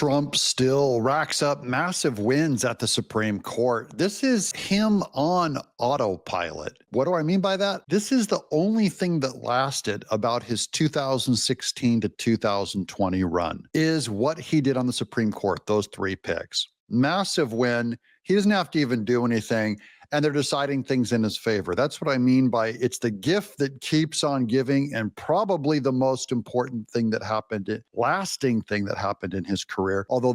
Trump still racks up massive wins at the Supreme Court. This is him on autopilot. What do I mean by that? This is the only thing that lasted about his 2016 to 2020 run, is what he did on the Supreme Court, those 3 picks. Massive win. He doesn't have to even do anything, and they're deciding things in his favor. That's what I mean by it's the gift that keeps on giving, and probably the most important thing that happened, lasting thing that happened in his career. Although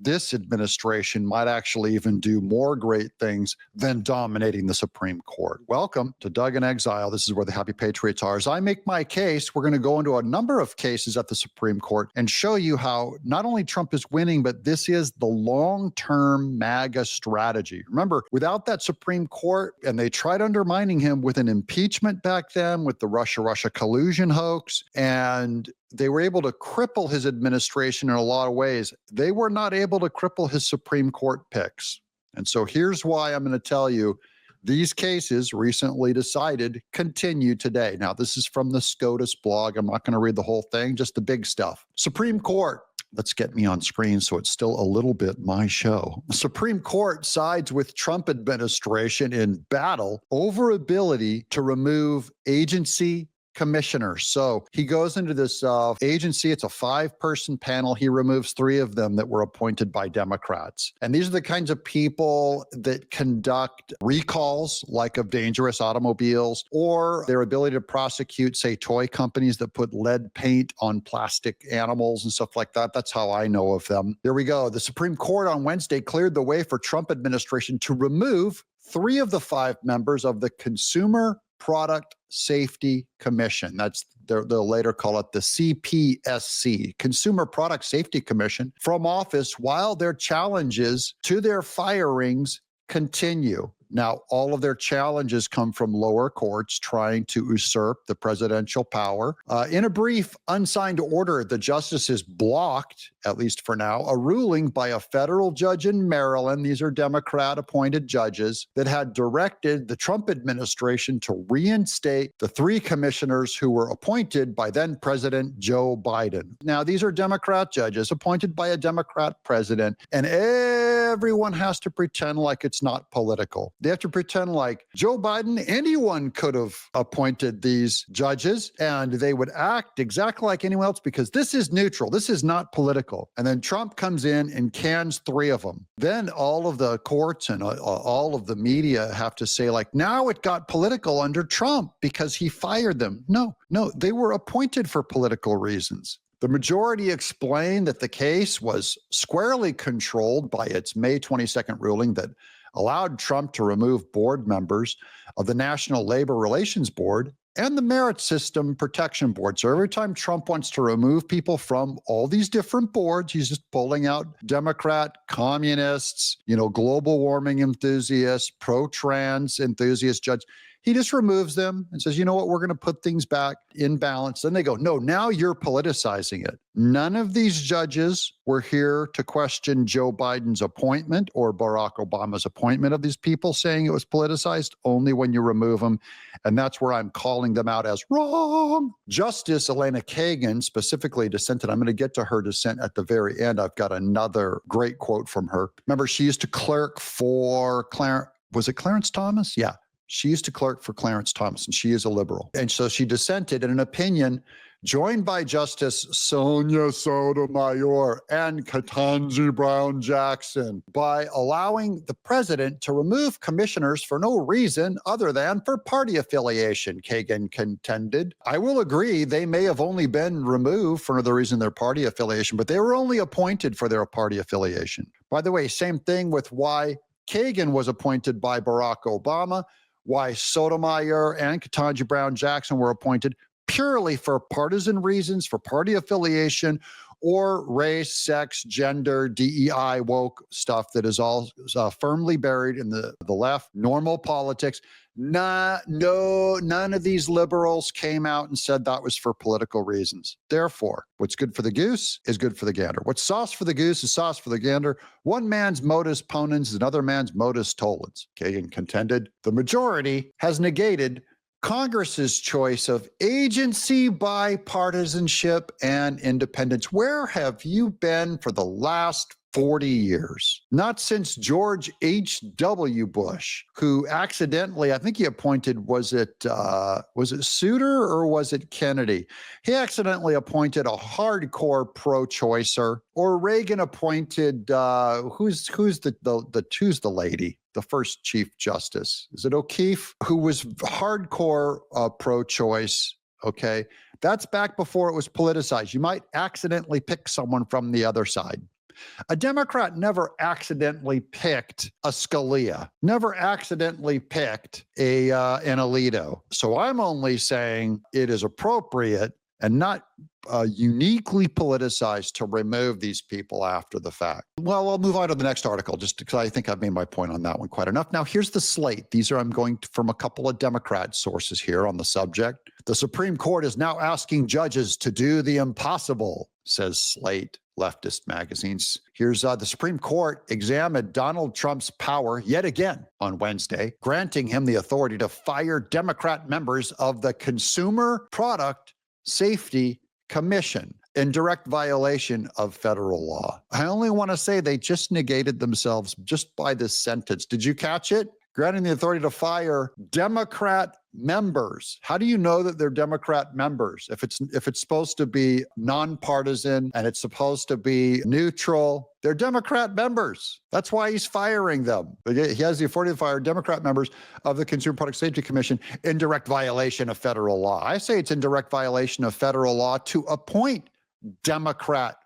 this administration might actually even do more great things than dominating the Supreme Court. Welcome to Doug in Exile. This is where the happy patriots are. As I make my case, we're going to go into a number of cases at the Supreme Court and show you how not only Trump is winning, but this is the long-term MAGA strategy. Remember, without that Supreme Court, and they tried undermining him with an impeachment back then with the Russia collusion hoax, and they were able to cripple his administration in a lot of ways. They were not able to cripple his Supreme Court picks. And so here's why I'm going to tell you these cases recently decided continue today. Now, this is from the SCOTUS blog. I'm not going to read the whole thing, just the big stuff. Supreme Court. Let's get me on screen so it's still a little bit my show. The Supreme Court sides with Trump administration in battle over ability to remove agency commissioners. So he goes into this agency. It's a 5-person panel. He removes 3 of them that were appointed by Democrats. And these are the kinds of people that conduct recalls, like of dangerous automobiles, or their ability to prosecute, say, toy companies that put lead paint on plastic animals and stuff like that. That's how I know of them. There we go. The Supreme Court on Wednesday cleared the way for Trump administration to remove 3 of the 5 members of the Consumer Product Safety Commission. They'll later call it the CPSC, Consumer Product Safety Commission, from office while their challenges to their firings continue. Now, all of their challenges come from lower courts trying to usurp the presidential power. In a brief unsigned order, the justices blocked, at least for now, a ruling by a federal judge in Maryland. These are Democrat-appointed judges that had directed the Trump administration to reinstate the 3 commissioners who were appointed by then-President Joe Biden. Now, these are Democrat judges appointed by a Democrat president, and everyone has to pretend like it's not political. They have to pretend like Joe Biden, anyone could have appointed these judges, and they would act exactly like anyone else because this is neutral. This is not political. And then Trump comes in and cans 3 of them. Then all of the courts and all of the media have to say, like, now it got political under Trump because he fired them. No, they were appointed for political reasons. The majority explained that the case was squarely controlled by its May 22nd ruling that allowed Trump to remove board members of the National Labor Relations Board and the Merit System Protection Board. So every time Trump wants to remove people from all these different boards, he's just pulling out Democrat, communists, global warming enthusiasts, pro-trans enthusiasts, judge. He just removes them and says, you know what, we're going to put things back in balance. Then they go, no, now you're politicizing it. None of these judges were here to question Joe Biden's appointment or Barack Obama's appointment of these people, saying it was politicized, only when you remove them. And that's where I'm calling them out as wrong. Justice Elena Kagan specifically dissented. I'm going to get to her dissent at the very end. I've got another great quote from her. Remember, she used to clerk for Clarence Thomas? Yeah. She used to clerk for Clarence Thomas, and she is a liberal. And so she dissented in an opinion joined by Justice Sonia Sotomayor and Ketanji Brown Jackson by allowing the president to remove commissioners for no reason other than for party affiliation, Kagan contended. I will agree they may have only been removed for the reason their party affiliation, but they were only appointed for their party affiliation. By the way, same thing with why Kagan was appointed by Barack Obama, why Sotomayor and Ketanji Brown Jackson were appointed purely for partisan reasons, for party affiliation, or race, sex, gender, DEI, woke stuff that is all firmly buried in the left, normal politics. None of these liberals came out and said that was for political reasons. Therefore, what's good for the goose is good for the gander. What's sauce for the goose is sauce for the gander. One man's modus ponens is another man's modus tollens. Kagan contended the majority has negated Congress's choice of agency, bipartisanship, and independence. Where have you been for the last 40 years? Not since George H.W. Bush, who accidentally, I think he appointed, was it Souter or was it Kennedy? He accidentally appointed a hardcore pro-choicer, or Reagan appointed, who's the lady? The first Chief Justice. Is it O'Keefe? Who was hardcore pro-choice. Okay. That's back before it was politicized. You might accidentally pick someone from the other side. A Democrat never accidentally picked a Scalia, never accidentally picked an Alito. So I'm only saying it is appropriate and not uniquely politicized to remove these people after the fact. Well, I'll move on to the next article just because I think I've made my point on that one quite enough. Now, here's the Slate. I'm going from a couple of Democrat sources here on the subject. The Supreme Court is now asking judges to do the impossible, says Slate, leftist magazines. Here's the Supreme Court examined Donald Trump's power yet again on Wednesday, granting him the authority to fire Democrat members of the Consumer Product Safety Commission in direct violation of federal law. I only want to say they just negated themselves just by this sentence. Did you catch it? Granting the authority to fire Democrat members. How do you know that they're Democrat members? If it's supposed to be nonpartisan and it's supposed to be neutral, they're Democrat members. That's why he's firing them. He has the authority to fire Democrat members of the Consumer Product Safety Commission in direct violation of federal law. I say it's in direct violation of federal law to appoint Democrat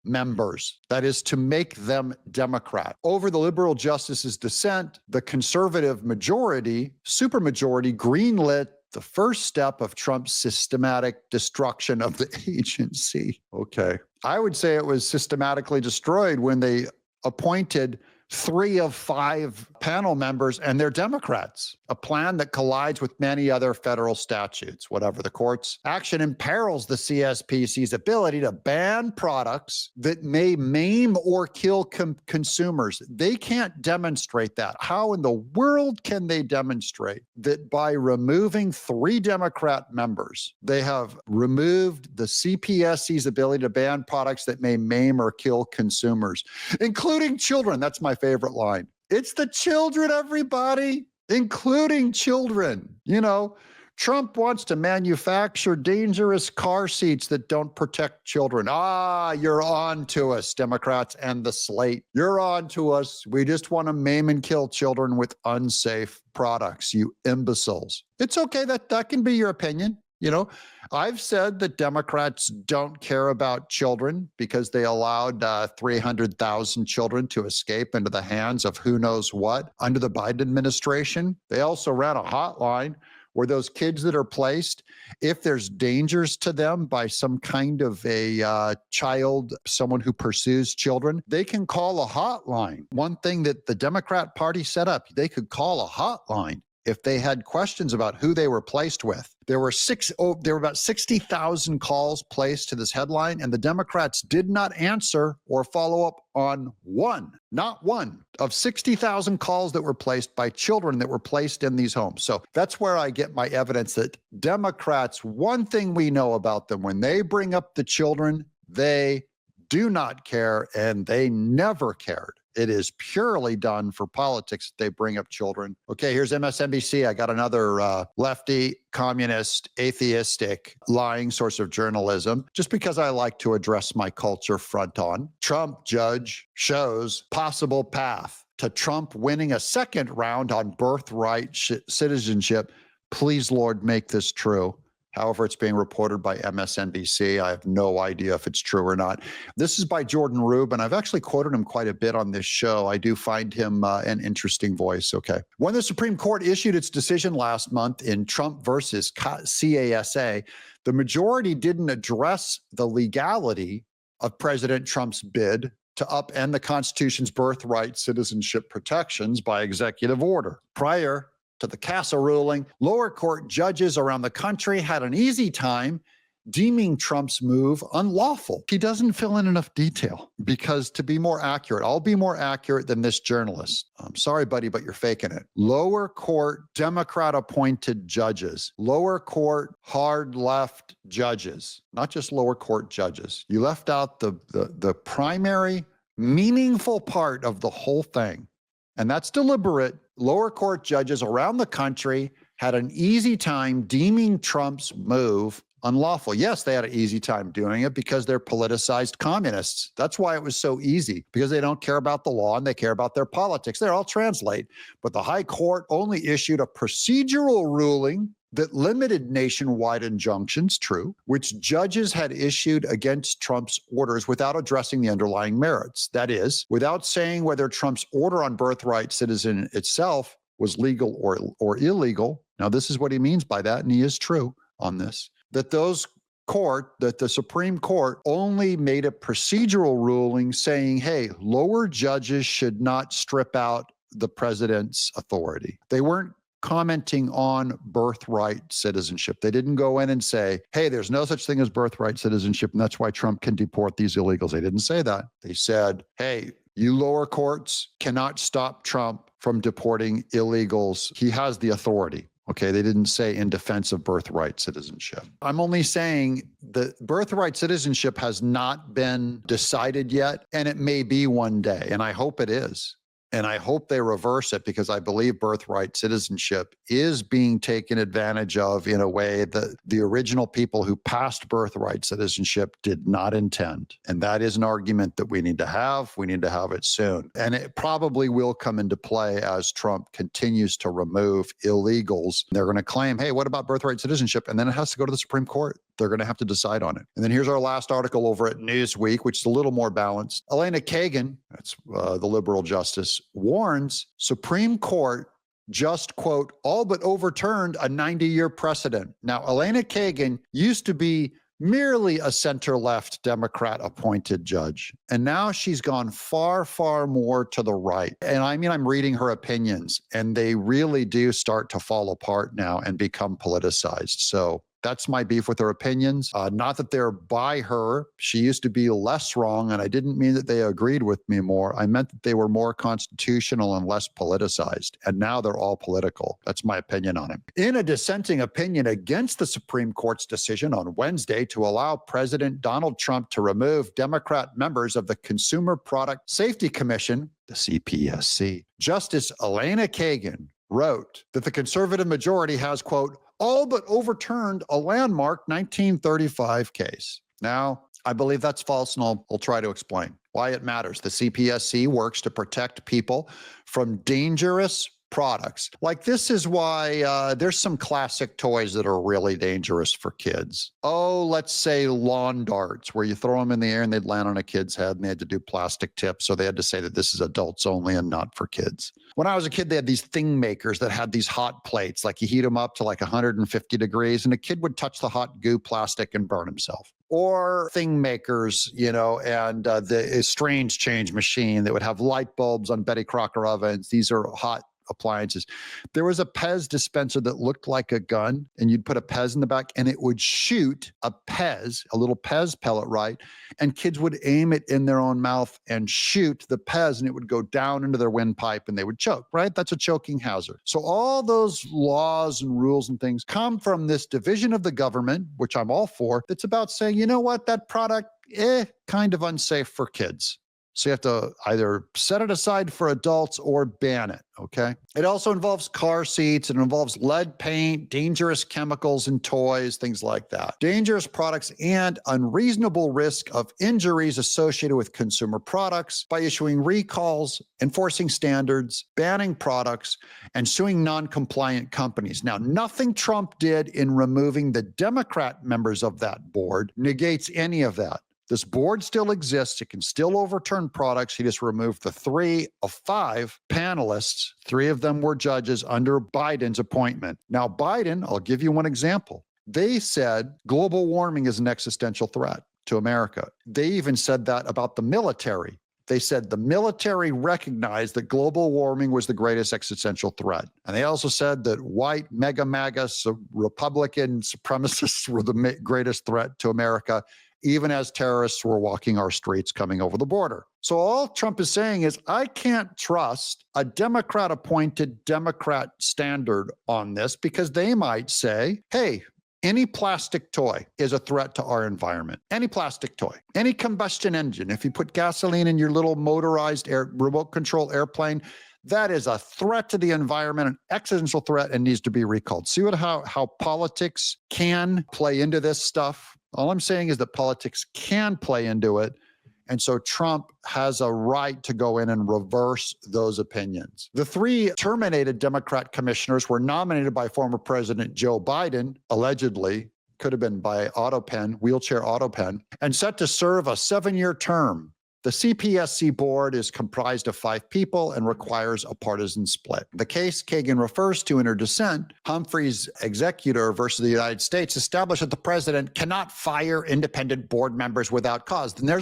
members, that is, to make them Democrat. Over the liberal justice's dissent, the conservative majority, supermajority, greenlit the first step of Trump's systematic destruction of the agency. Okay. I would say it was systematically destroyed when they appointed 3 of 5 panel members, and they're Democrats, a plan that collides with many other federal statutes. Whatever, the court's action imperils the CSPC's ability to ban products that may maim or kill consumers. They can't demonstrate that. How in the world can they demonstrate that by removing 3 Democrat members, they have removed the CPSC's ability to ban products that may maim or kill consumers, including children? That's my favorite line. It's the children, everybody, including children. You know, Trump wants to manufacture dangerous car seats that don't protect children. You're on to us, Democrats and the Slate. You're on to us. We just want to maim and kill children with unsafe products, you imbeciles. It's okay, that can be your opinion. You know, I've said that Democrats don't care about children because they allowed 300,000 children to escape into the hands of who knows what under the Biden administration. They also ran a hotline where those kids that are placed, if there's dangers to them by some kind of a child, someone who pursues children, they can call a hotline. One thing that the Democrat Party set up, they could call a hotline if they had questions about who they were placed with. There were about 60,000 calls placed to this headline, and the Democrats did not answer or follow up on not one of 60,000 calls that were placed by children that were placed in these homes. So that's where I get my evidence that Democrats, one thing we know about them, when they bring up the children, they do not care, and they never cared. It is purely done for politics that they bring up children. Okay, here's MSNBC. I got another lefty, communist, atheistic, lying source of journalism, just because I like to address my culture front on. Trump judge shows possible path to Trump winning a second round on birthright citizenship. Please, Lord, make this true. However, it's being reported by MSNBC. I have no idea if it's true or not. This is by Jordan Rubin. I've actually quoted him quite a bit on this show. I do find him an interesting voice. Okay. When the Supreme Court issued its decision last month in Trump versus CASA, the majority didn't address the legality of President Trump's bid to upend the Constitution's birthright citizenship protections by executive order. Prior to the CASA ruling, lower court judges around the country had an easy time deeming Trump's move unlawful. He doesn't fill in enough detail because, to be more accurate, I'll be more accurate than this journalist. I'm sorry, buddy, but you're faking it. Lower court Democrat appointed judges, lower court hard left judges, not just lower court judges. You left out the primary meaningful part of the whole thing. And that's deliberate. Lower court judges around the country had an easy time deeming Trump's move unlawful. Yes, they had an easy time doing it because they're politicized communists. That's why it was so easy, because they don't care about the law and they care about their politics. They're all translate. But the high court only issued a procedural ruling that limited nationwide injunctions, true, which judges had issued against Trump's orders without addressing the underlying merits. That is, without saying whether Trump's order on birthright citizen itself was legal or illegal. Now, this is what he means by that, and he is true on this, that the Supreme Court only made a procedural ruling saying, hey, lower judges should not strip out the president's authority. They weren't commenting on birthright citizenship. They didn't go in and say, hey, there's no such thing as birthright citizenship, and that's why Trump can deport these illegals. They didn't say that. They said, hey, you lower courts cannot stop Trump from deporting illegals. He has the authority. Okay, they didn't say in defense of birthright citizenship. I'm only saying that birthright citizenship has not been decided yet, and it may be one day, and I hope it is. And I hope they reverse it, because I believe birthright citizenship is being taken advantage of in a way that the original people who passed birthright citizenship did not intend. And that is an argument that we need to have. We need to have it soon. And it probably will come into play as Trump continues to remove illegals. They're going to claim, hey, what about birthright citizenship? And then it has to go to the Supreme Court. They're going to have to decide on it. And then here's our last article over at Newsweek, which is a little more balanced. Elena Kagan, that's the liberal justice, warns Supreme Court just, quote, all but overturned a 90-year precedent. Now, Elena Kagan used to be merely a center-left Democrat appointed judge. And now she's gone far, far more to the right. And I mean, I'm reading her opinions, and they really do start to fall apart now and become politicized. So that's my beef with her opinions. Not that they're by her. She used to be less wrong, and I didn't mean that they agreed with me more. I meant that they were more constitutional and less politicized, and now they're all political. That's my opinion on it. In a dissenting opinion against the Supreme Court's decision on Wednesday to allow President Donald Trump to remove Democrat members of the Consumer Product Safety Commission, the CPSC, Justice Elena Kagan wrote that the conservative majority has, quote, all but overturned a landmark 1935 case. Now, I believe that's false, and I'll try to explain why it matters. The CPSC works to protect people from dangerous products. Like, this is why there's some classic toys that are really dangerous for kids. Oh, let's say lawn darts, where you throw them in the air and they'd land on a kid's head, and they had to do plastic tips. So they had to say that this is adults only and not for kids. When I was a kid, they had these thing makers that had these hot plates, like you heat them up to like 150 degrees, and a kid would touch the hot goo plastic and burn himself. Or thing makers, and the strange change machine that would have light bulbs on Betty Crocker ovens. These are hot appliances. There was a Pez dispenser that looked like a gun, and you'd put a Pez in the back and it would shoot a little Pez pellet, right? And kids would aim it in their own mouth and shoot the Pez, and it would go down into their windpipe and they would choke, right? That's a choking hazard. So all those laws and rules and things come from this division of the government, which I'm all for, that's about saying, you know what, that product, kind of unsafe for kids. So you have to either set it aside for adults or ban it, okay? It also involves car seats. It involves lead paint, dangerous chemicals in toys, things like that. Dangerous products and unreasonable risk of injuries associated with consumer products by issuing recalls, enforcing standards, banning products, and suing non-compliant companies. Now, nothing Trump did in removing the Democrat members of that board negates any of that. This board still exists. It can still overturn products. He just removed the 3 of 5 panelists. 3 of them were judges under Biden's appointment. Now, Biden, I'll give you one example. They said global warming is an existential threat to America. They even said that about the military. They said the military recognized that global warming was the greatest existential threat. And they also said that white MAGA Republican supremacists were the greatest threat to America, even as terrorists were walking our streets coming over the border. So all Trump is saying is, I can't trust a Democrat-appointed Democrat standard on this, because they might say, hey, any plastic toy is a threat to our environment. Any plastic toy, any combustion engine. If you put gasoline in your little motorized remote control airplane, that is a threat to the environment, an existential threat, and needs to be recalled. See how politics can play into this stuff? All I'm saying is that politics can play into it. And so Trump has a right to go in and reverse those opinions. The 3 terminated Democrat commissioners were nominated by former President Joe Biden, allegedly, could have been by wheelchair autopen, and set to serve a 7-year term. The CPSC board is comprised of 5 people and requires a partisan split. The case Kagan refers to in her dissent, Humphrey's executor versus the United States, established that the president cannot fire independent board members without cause. And there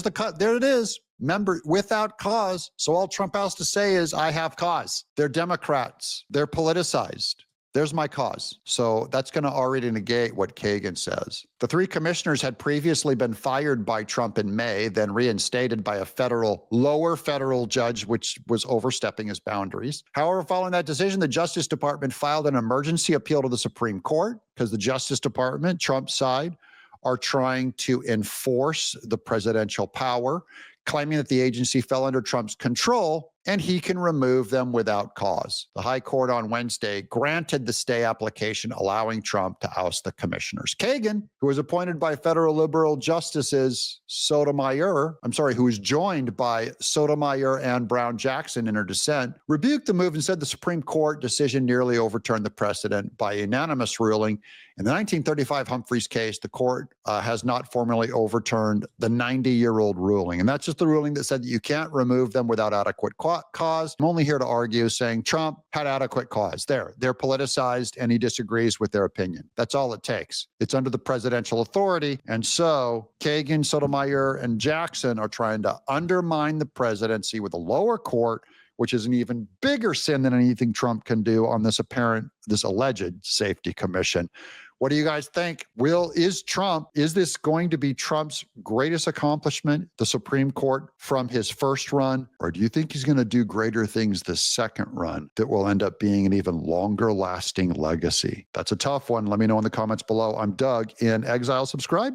it is. Member without cause. So all Trump has to say is, I have cause. They're Democrats. They're politicized. There's my cause. So that's going to already negate what Kagan says. The 3 commissioners had previously been fired by Trump in May, then reinstated by a lower federal judge, which was overstepping his boundaries. However, following that decision, the Justice Department filed an emergency appeal to the Supreme Court, because the Justice Department, Trump's side, are trying to enforce the presidential power, claiming that the agency fell under Trump's control and he can remove them without cause. The High Court on Wednesday granted the stay application, allowing Trump to oust the commissioners. Kagan, who was appointed by federal liberal justices who was joined by Sotomayor and Brown Jackson in her dissent, rebuked the move and said the Supreme Court decision nearly overturned the precedent by unanimous ruling. In the 1935 Humphreys case, the court has not formally overturned the 90-year-old ruling. And that's just the ruling that said that you can't remove them without adequate cause. I'm only here to argue, saying Trump had adequate cause. They're politicized and he disagrees with their opinion. That's all it takes. It's under the presidential authority. And so Kagan, Sotomayor, and Jackson are trying to undermine the presidency with a lower court, which is an even bigger sin than anything Trump can do on this alleged safety commission. What do you guys think? Is this going to be Trump's greatest accomplishment, the Supreme Court, from his first run? Or do you think he's going to do greater things the second run that will end up being an even longer lasting legacy? That's a tough one. Let me know in the comments below. I'm Doug in Exile. Subscribe.